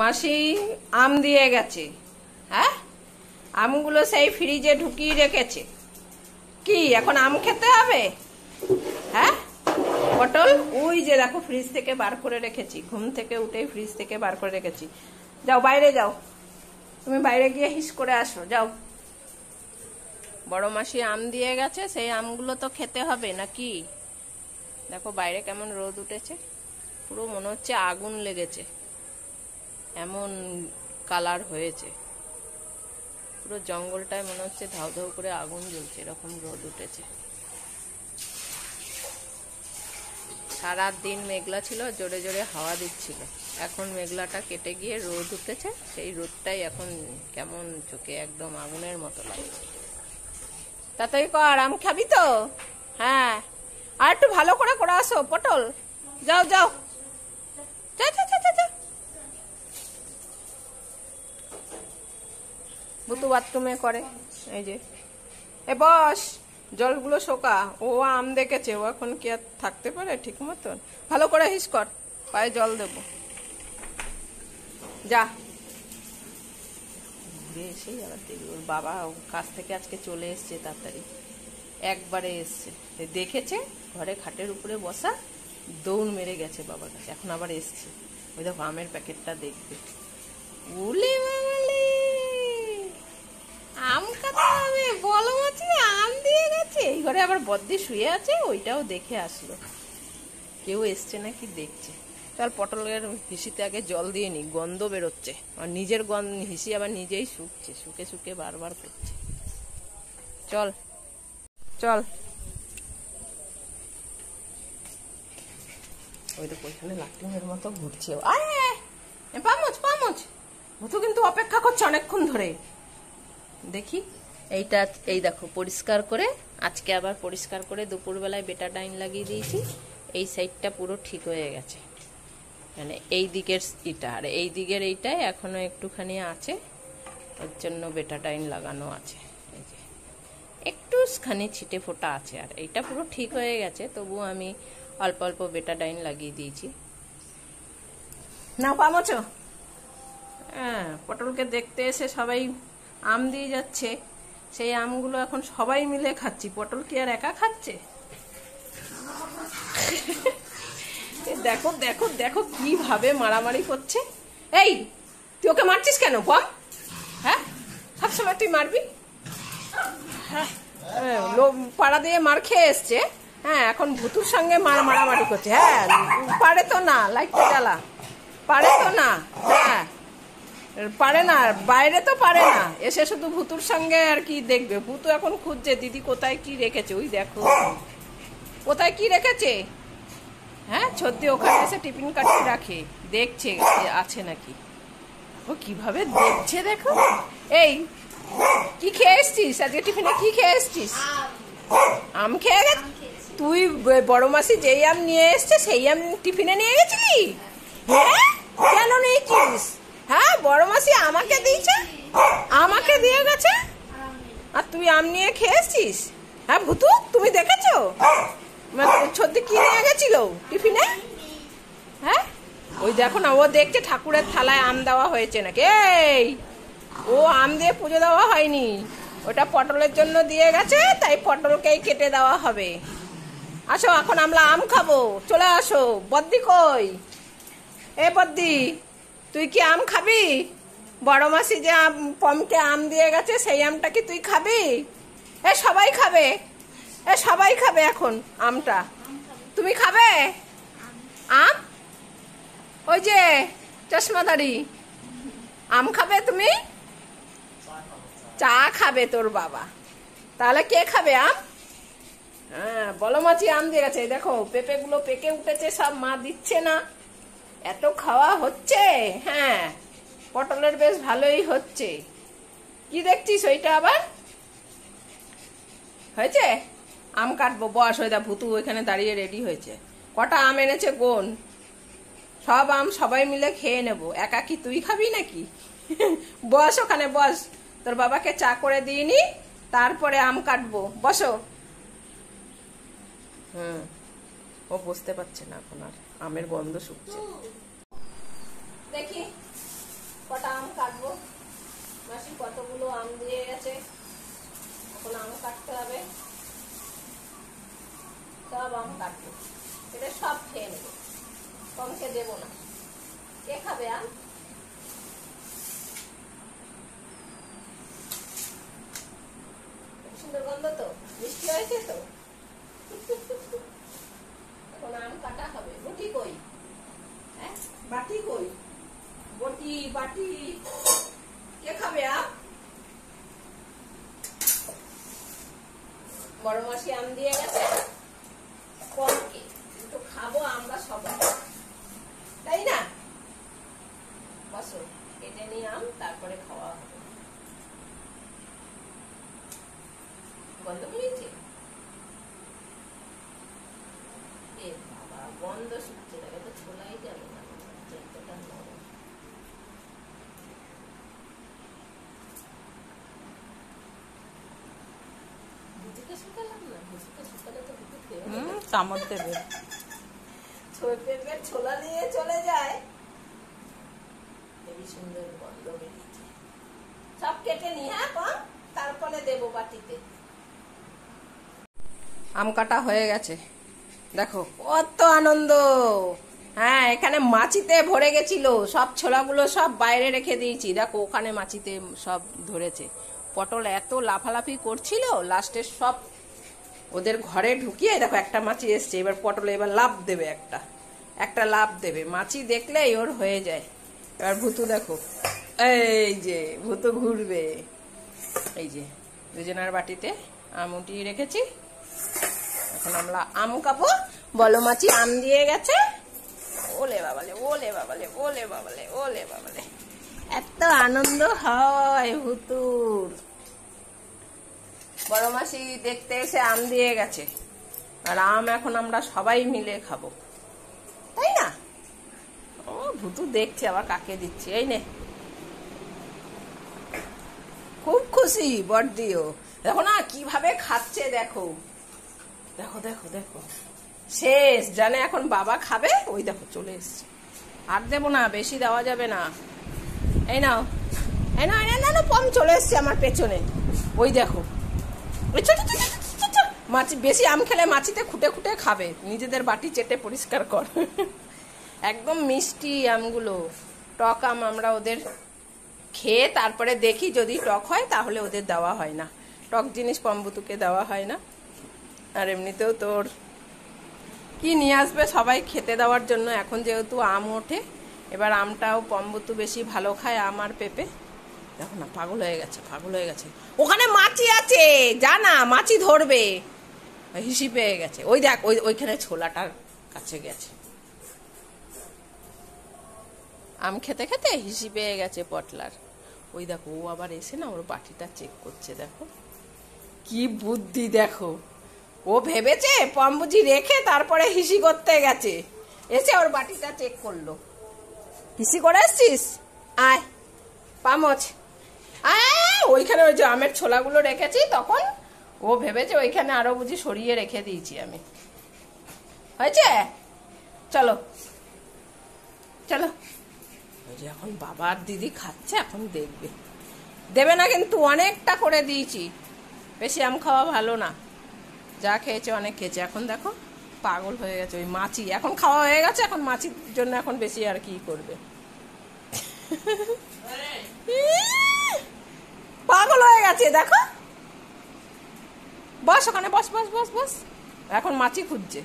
মাসি আম দিয়ে গেছে। হ্যাঁ, আমগুলো সেই ফ্রিজে ঢুকিয়ে রেখেছে। কি এখন আম খেতে হবে? হ্যাঁ, পটল ওই যে দেখো ফ্রিজ থেকে বার করে রেখেছি, ঘুম থেকে উঠেই ফ্রিজ থেকে বার করে রেখেছি। যাও বাইরে যাও, তুমি বাইরে গিয়ে হিস করে আসো, যাও। বড় মাসি আম দিয়ে গেছে, সেই আমগুলো তো খেতে হবে নাকি। দেখো বাইরে কেমন রোদ উঠেছে, পুরো মনে হচ্ছে আগুন লেগেছে, এমন কালার হয়েছে। পুরো জঙ্গলটায় মনে হচ্ছে ধাউ ধাউ করে আগুন জ্বলছে, এরকম রোদ উঠেছে। সারা দিন মেঘলা ছিল, জোরে জোরে হাওয়া দিচ্ছিল। এখন মেঘলাটা কেটে গিয়ে রোদ উঠেছে, সেই রোদটাই এখন কেমন চোখে একদম আগুনের মতো লাগছে। তাড়াতাড়ি কর, আম খাবি তো? হ্যাঁ, আর একটু ভালো করে করে আসো পটল। যাও যাও, যা যা যা যা। ভুতু বাথরুমে করে, এই যে এ বস, জলগুলো শোকা। ও আম দেখেছে, ও এখন কি আর থাকতে পারে ঠিক মতন? ভালো করে হিস কর, পায়ে জল দেব। যা, ঘুরে এসেই আবার দেখি ওর বাবা কাছ থেকে আজকে চলে এসছে তাড়াতাড়ি, একবারে এসছে, দেখেছে ঘরে খাটের উপরে বসা, দৌড় মেরে গেছে বাবার কাছে, এখন আবার এসছে। ওই দেখো আমের প্যাকেটটা দেখবে। উলে বাবালে, আম খাতে হবে, বলো মাছি আম দিয়ে গেছে। এই ঘরে আবার বদ্দি শুয়ে আছে, ওইটাও দেখে আসলো, কেউ এসছে নাকি দেখছে। চল পটলের হিসিতে আগে জল দিয়ে নি, গন্ধ বেরোচ্ছে, আর নিজের হিসি আবার নিজেই শুকছে, শুকে শুকে বারবার করছে। চল চল, ওই দেখো ওইখানে লাটিমের মতো ঘুরছে। পামচ পামচ, ভুতু কিন্তু অপেক্ষা করছে অনেকক্ষণ ধরে। দেখি এইটা, এই দেখো পরিষ্কার করে, আজকে আবার পরিষ্কার করে দুপুরবেলায় বেটাডাইন লাগিয়ে দিয়েছি। এই সাইডটা পুরো ঠিক হয়ে গেছে, মানে এই দিকের এটা আর এই দিকের এইটাই এখনো একটুখানি আছে, ওর জন্য বেটাডাইন লাগানো আছে। এই যে একটুখানি ছিটে ফোটা আছে, আর এইটা পুরো ঠিক হয়ে গেছে, তবু আমি অল্প অল্প বেটাডাইন লাগিয়ে দিয়েছি। না পামচ, হ্যাঁ, পটলকে দেখতে এসে সবাই আম দিয়ে যাচ্ছে, সেই আমগুলো এখন সবাই মিলে খাচ্ছি। পটল কি আর একা খাচ্ছে? দেখো দেখো দেখো কিভাবে মারামারি করছে। এই তুই ওকে মারছিস কেন পম? হ্যাঁ, সবসময় তুই মারবি? হ্যাঁ, পাড়া দিয়ে মার খেয়ে এসছে, হ্যাঁ, এখন ভুতুর সঙ্গে মারামারি করছে। হ্যাঁ, পারে তো না, লাইটটা জ্বালা, পারে তো না। হ্যাঁ, পারে না, বাইরে তো পারে না, এসে শুধু ভুতুর সঙ্গে আর কি দেখবে। ভুতু এখন খুঁজছে দিদি কোথায় কি রেখেছে, ওই দেখো কোথায় কি রেখেছে। হ্যাঁ, সত্যি ওখানে এসে টিফিন কাটি রাখে, দেখছে আছে নাকি। ও কিভাবে দেখছে দেখো। এই কি খেয়ে এসছিস আজকে টিফিনে? কি খেয়ে এসছিস? আম খেয়ে গেছিস তুই? বড় মাসি যেই আম নিয়ে এসছে সেই আম টিফিনে নিয়ে গেছিলি? হ্যাঁ, কেন নিয়েছিস? হ্যাঁ, বড় মাসি আমাকে দিয়েছে, আমাকে দিয়ে গেছে, আর তুই আম নিয়ে খেয়ে এসছিস? হ্যাঁ ভুতু, তুমি দেখেছো সত্যি কি নিয়ে গেছিল টিফিনে? হ্যাঁ, ওই দেখো না, ও দেখছে ঠাকুরের থালায় আম দেওয়া হয়েছে নাকি। এই ও আম দিয়ে পুজো দেওয়া হয়নি, ওটা পটলের জন্য দিয়ে গেছে, তাই পটলকেই কেটে দেওয়া হবে। আসো এখন আমরা আম খাবো, চলে আসো। বদ্দি কই? এ বদ্দি, তুই কি আম খাবি? বড় মাসি যে পমকে আম দিয়ে গেছে সেই আমটা কি তুই খাবি? এ সবাই খাবে, এ সবাই খাবে এখন আমটা। তুমি খাবে আম? ওই যে চশমাদারি, আম খাবে তুমি? চা খাবে তোর বাবা, তাহলে কে খাবে আম? হ্যাঁ, বলো মাছি আম দিয়ে গেছে। দেখো পেঁপে গুলো পেকে উঠেছে, সব মা দিচ্ছে না, এত খাওয়া হচ্ছে। হ্যাঁ, পটলের বেশ ভালোই হচ্ছে। কি দেখছিস ওইটা আবার? হয়েছে? আম কাটবো, বস। ওই দা ভুতু ওইখানে দাঁড়িয়ে রেডি হয়েছে। কটা আম এনেছে কোন? সব আম সবাই মিলে খেয়ে নেব, একা কি তুই খাবি নাকি? বস ওখানে বস, তোর বাবাকে চা করে দিইনি, তারপরে আম কাটবো, বসো। ও বুঝতে পারছে না এখন আর, আমের গন্ধ শুকছে। দেখি খাবে আম? সুন্দর গন্ধ তো, মিষ্টি হয়েছে তো। এখন আম কাটা হবে। বটি কই? হ্যাঁ, বাটি কই? বটি বাটি কে খাবে আম? বড় মাসি আম দিয়ে গেছে কমকে, কিন্তু খাবো আমরা সবাই, তাই না? বসো, কেটে নিয়ে আম, তারপরে খাওয়া হবে। গন্ধ বেরিয়েছে? এ বাবা, গন্ধ শুকছে না, তো ছোলাই যাবে না, এতটা নরম। ভুজিকে শুকালাম না, ভুজিকে শুকালে তো ভুজি খেয়ে কামড় দেবে। ছোলা দিয়ে চলে যায়, খুবই সুন্দর গন্ধ বেরিয়েছে। সব কেটে নি, হ্যাঁ কম, তারপরে দেবো বাটিতে। আম কাটা হয়ে গেছে, দেখো কত আনন্দ। হ্যাঁ, এখানে মাছিতে ভরে গেছিল, সব ছোলাগুলো সব বাইরে রেখে দিয়েছি, দেখো ওখানে মাছিতে সব ধরেছে। পটল এত লাফালাফি করছিল, লাস্টে সব ওদের ঘরে ঢুকিয়ে দেখো একটা মাছি এসছে। এবার পটলে এবার লাফ দেবে, একটা লাফ দেবে, মাছি দেখলেই ওর হয়ে যায়। এবার ভুতু দেখো, এই যে ভুতু ঘুরবে। এই যে দুজনের বাটিতে আম উঠিয়ে রেখেছি, এখন আমরা আম খাবো। বলো মাছি আম দিয়ে গেছে। ওলে বাবালে, ওলে বাবালে, ওলে বাবালে, ওলে বাবালে, এত আনন্দ হয় ভুতুর। বড় মাসি দেখতে এসে আম দিয়ে গেছে, আর আম এখন আমরা সবাই মিলে খাবো, তাই না? ও ভুতু দেখছে আবার কাকে দিচ্ছে। এই নে, খুব খুশি বড়দিও, দেখো না কিভাবে খাচ্ছে, দেখো দেখো দেখো দেখো, শেষ জানে এখন বাবা খাবে। ওই দেখো চলে এসছে, আর দেবো না, বেশি দেওয়া যাবে না। এই নাও, এই নাও, এই নাও, পম চলে এসছে আমার পেছনে। ওই দেখো, মাছি বেশি আম খেলে মাছিতে খুঁটে খুঁটে খাবে, নিজেদের বাটি চেটে পরিষ্কার কর। একদম মিষ্টি আমগুলো, টক আম। আমরা ওদের খেয়ে তারপরে দেখি, যদি টক হয় তাহলে ওদের দেওয়া হয় না, টক জিনিস পম্বুতুকে দেওয়া হয় না। আর এমনিতেও তোর কি নিয়ে আসবে সবাই খেতে দেওয়ার জন্য, এখন যেহেতু আম ওঠে, এবার আমটাও পম্বুতু বেশি ভালো খায়, আম আর পেঁপে। দেখো না, পাগল হয়ে গেছে, পাগল হয়ে গেছে। ওখানে মাছি আছে, জানা মাছি ধরবে, হিসি পেয়ে গেছে। ওই দেখ, ওইখানে ছোলাটার কাছে গেছে, আম খেতে খেতে হিসি পেয়ে গেছে পটলার। ওই দেখো, ও আবার এসে না ওর বাটিটা চেক করছে, দেখো কি বুদ্ধি। দেখো, ও ভেবেছে পম্বুজি রেখে তারপরে হিসি করতে গেছে, এসে ওর বাটিটা চেক করলো। হিসি করে এসছিস, আয় পামচ, আয়। ওইখানে ওই যে আমের ছোলাগুলো রেখেছি, তখন ও ভেবেছে ওইখানে আরো বুঝি সরিয়ে রেখে দিয়েছি আমি। হয়েছে, চলো চলো। ওই যে এখন বাবা আর দিদি খাচ্ছে, এখন দেখবে, দেবে না কিন্তু, অনেকটা করে দিয়েছি। বেশি আম খাওয়া ভালো না, যা খেয়েছে অনেক খেয়েছে। এখন দেখো পাগল হয়ে গেছে, ওই মাছি এখন খাওয়া হয়ে গেছে, এখন মাছির জন্য এখন বেশি আর কি করবে। পাগল হয়ে গেছে, দেখো। বস ওখানে, বস বস বস বস, এখন মাছি খুঁজছে।